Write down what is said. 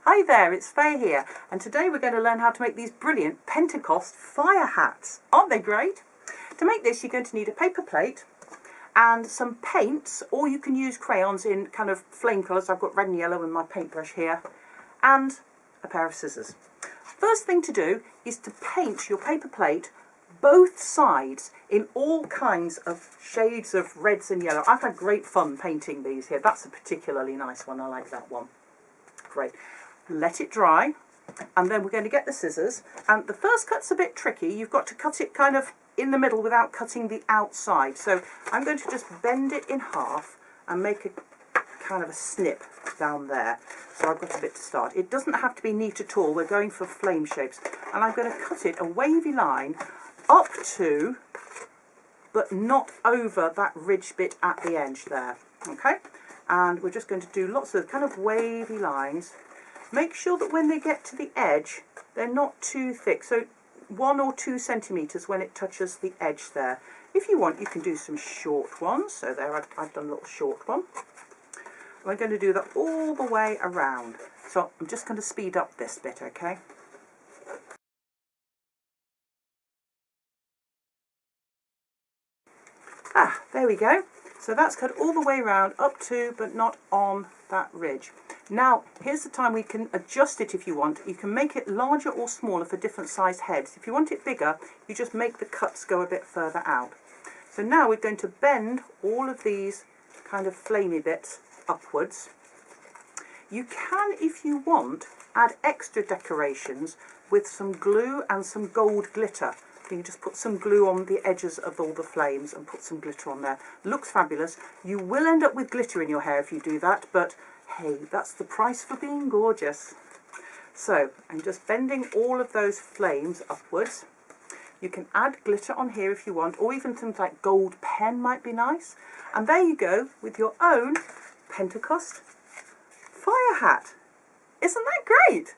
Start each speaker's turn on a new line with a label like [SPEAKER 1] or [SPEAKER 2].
[SPEAKER 1] Hi there, it's Faye here, and today we're going to learn how to make these brilliant Pentecost fire hats. Aren't they great? To make this, you're going to need a paper plate and some paints, or you can use crayons in kind of flame colours. I've got red and yellow in my paintbrush here, and a pair of scissors. First thing to do is to paint your paper plate both sides in all kinds of shades of reds and yellow. I've had great fun painting these here. That's a particularly nice one. I like that one. Great. Let it dry, and then we're going to get the scissors, and the first cut's a bit tricky. You've got to cut it kind of in the middle without cutting the outside. So I'm going to just bend it in half and make a kind of a snip down there. So I've got a bit to start. It doesn't have to be neat at all. We're going for flame shapes, and I'm going to cut it a wavy line up to, but not over, that ridge bit at the edge there. Okay, and we're just going to do lots of kind of wavy lines. Make sure that when they get to the edge, they're not too thick, so 1 or 2 centimetres when it touches the edge there. If you want, you can do some short ones. So there, I've done a little short one. I'm going to do that all the way around. So I'm just going to speed up this bit, okay? There we go. So that's cut all the way around up to, but not on that ridge. Now, here's the time we can adjust it if you want. You can make it larger or smaller for different sized heads. If you want it bigger, you just make the cuts go a bit further out. So now we're going to bend all of these kind of flamey bits upwards. You can, if you want, add extra decorations with some glue and some gold glitter. You just put some glue on the edges of all the flames and put some glitter on there. Looks fabulous. You will end up with glitter in your hair if you do that, but hey, that's the price for being gorgeous. So I'm just bending all of those flames upwards. You can add glitter on here if you want, or even things like gold pen might be nice. And there you go with your own Pentecost fire hat. Isn't that great?